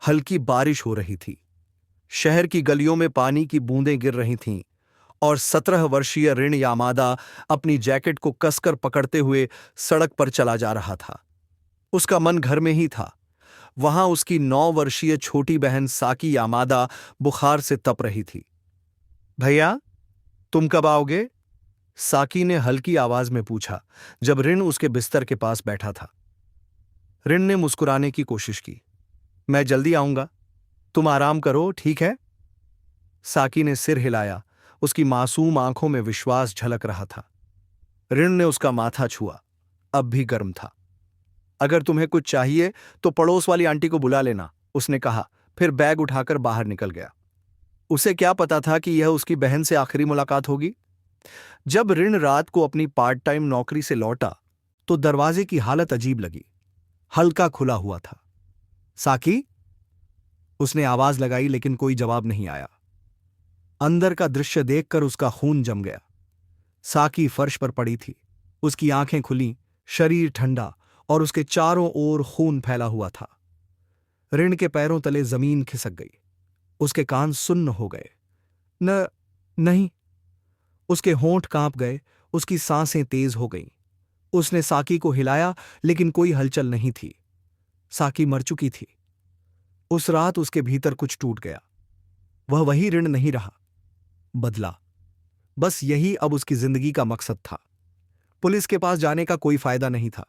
हल्की बारिश हो रही थी। शहर की गलियों में पानी की बूंदें गिर रही थीं और 17 वर्षीय ऋण यामादा अपनी जैकेट को कसकर पकड़ते हुए सड़क पर चला जा रहा था। उसका मन घर में ही था। वहां उसकी 9 वर्षीय छोटी बहन साकी यामादा बुखार से तप रही थी। भैया, तुम कब आओगे? साकी ने हल्की आवाज में पूछा जब ऋण उसके बिस्तर के पास बैठा था। ऋण ने मुस्कुराने की कोशिश की। मैं जल्दी आऊंगा, तुम आराम करो, ठीक है? साकी ने सिर हिलाया। उसकी मासूम आंखों में विश्वास झलक रहा था। ऋण ने उसका माथा छुआ। अब भी गर्म था। अगर तुम्हें कुछ चाहिए तो पड़ोस वाली आंटी को बुला लेना, उसने कहा, फिर बैग उठाकर बाहर निकल गया। उसे क्या पता था कि यह उसकी बहन से आखिरी मुलाकात होगी। जब ऋण रात को अपनी पार्ट टाइम नौकरी से लौटा तो दरवाजे की हालत अजीब लगी। हल्का खुला हुआ था। साकी, उसने आवाज लगाई लेकिन कोई जवाब नहीं आया। अंदर का दृश्य देखकर उसका खून जम गया। साकी फर्श पर पड़ी थी। उसकी आंखें खुली, शरीर ठंडा और उसके चारों ओर खून फैला हुआ था। ऋण के पैरों तले जमीन खिसक गई। उसके कान सुन्न हो गए। न नहीं। उसके होंठ कांप गए। उसकी सांसें तेज हो गईं। उसने साकी को हिलाया लेकिन कोई हलचल नहीं थी। साकी मर चुकी थी। उस रात उसके भीतर कुछ टूट गया। वह वही ऋण नहीं रहा, बदला। बस यही अब उसकी जिंदगी का मकसद था। पुलिस के पास जाने का कोई फायदा नहीं था।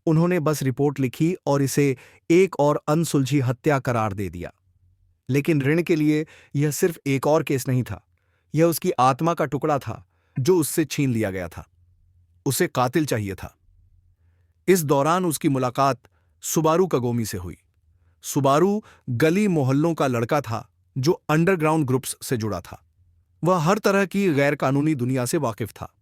उन्होंने बस रिपोर्ट लिखी और इसे एक और अनसुलझी हत्या करार दे दिया। लेकिन ऋण के लिए यह सिर्फ एक और केस नहीं था। यह उसकी आत्मा का टुकड़ा था जो उससे छीन लिया गया था। उसे कातिल चाहिए था। इस दौरान उसकी मुलाकात सुबारू कगोमी से हुई। सुबारू गली मोहल्लों का लड़का था जो अंडरग्राउंड ग्रुप्स से जुड़ा था। वह हर तरह की गैर कानूनी दुनिया से वाकिफ था।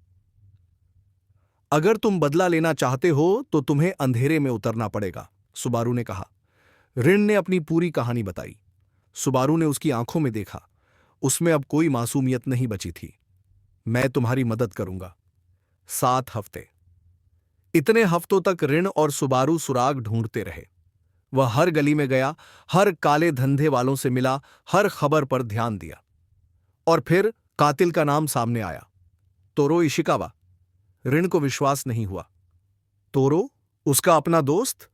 अगर तुम बदला लेना चाहते हो तो तुम्हें अंधेरे में उतरना पड़ेगा, सुबारू ने कहा। ऋण ने अपनी पूरी कहानी बताई। सुबारू ने उसकी आंखों में देखा। उसमें अब कोई मासूमियत नहीं बची थी। मैं तुम्हारी मदद करूंगा। 7 हफ्ते। इतने हफ्तों तक ऋण और सुबारू सुराग ढूंढते रहे। वह हर गली में गया, हर काले धंधे वालों से मिला, हर खबर पर ध्यान दिया। और फिर कातिल का नाम सामने आया, तोरो इशिकावा। ऋण को विश्वास नहीं हुआ। तोरो, उसका अपना दोस्त?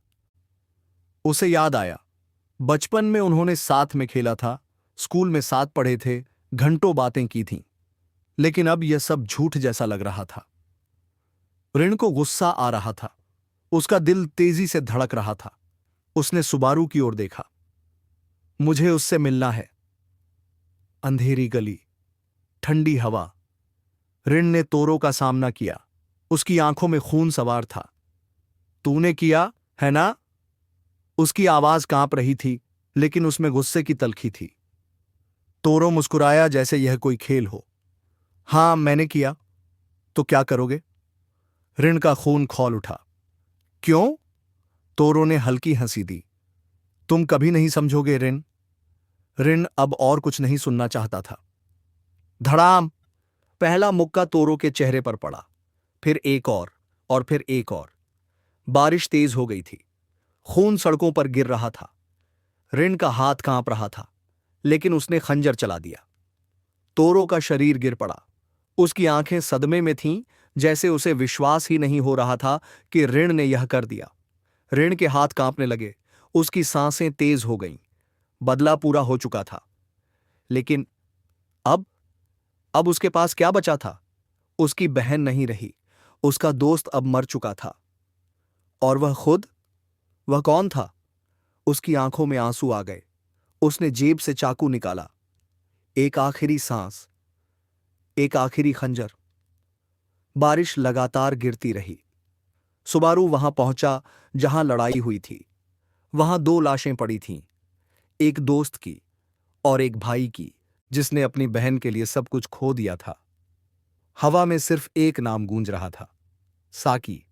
उसे याद आया। बचपन में उन्होंने साथ में खेला था, स्कूल में साथ पढ़े थे, घंटों बातें की थीं। लेकिन अब यह सब झूठ जैसा लग रहा था। ऋण को गुस्सा आ रहा था। उसका दिल तेजी से धड़क रहा था। उसने सुबारू की ओर देखा। मुझे उससे मिलना है। अंधेरी गली, ठंडी हवा। ऋण ने तोरो का सामना किया। उसकी आंखों में खून सवार था। तूने किया, है ना? उसकी आवाज कांप रही थी, लेकिन उसमें गुस्से की तलखी थी। तोरो मुस्कुराया जैसे यह कोई खेल हो। हां, मैंने किया। तो क्या करोगे? ऋण का खून खौल उठा। क्यों? तोरो ने हल्की हंसी दी। तुम कभी नहीं समझोगे ऋण। ऋण अब और कुछ नहीं सुनना चाहता था। धड़ाम! पहला मुक्का तोरो के चेहरे पर पड़ा। फिर एक और फिर एक और। बारिश तेज हो गई थी। खून सड़कों पर गिर रहा था। ऋण का हाथ कांप रहा था, लेकिन उसने खंजर चला दिया। तोरो का शरीर गिर पड़ा। उसकी आंखें सदमे में थीं, जैसे उसे विश्वास ही नहीं हो रहा था कि ऋण ने यह कर दिया। ऋण के हाथ कांपने लगे। उसकी सांसें तेज हो गईं। बदला पूरा हो चुका था। लेकिन अब अब उसके पास क्या बचा था? उसकी बहन नहीं रही। उसका दोस्त अब मर चुका था। और वह खुद? वह कौन था? उसकी आंखों में आंसू आ गए। उसने जेब से चाकू निकाला। एक आखिरी सांस, एक आखिरी खंजर। बारिश लगातार गिरती रही। सुबारू वहां पहुंचा जहां लड़ाई हुई थी। वहां 2 लाशें पड़ी थीं, एक दोस्त की और एक भाई की जिसने अपनी बहन के लिए सब कुछ खो दिया था। हवा में सिर्फ एक नाम गूंज रहा था, साकी।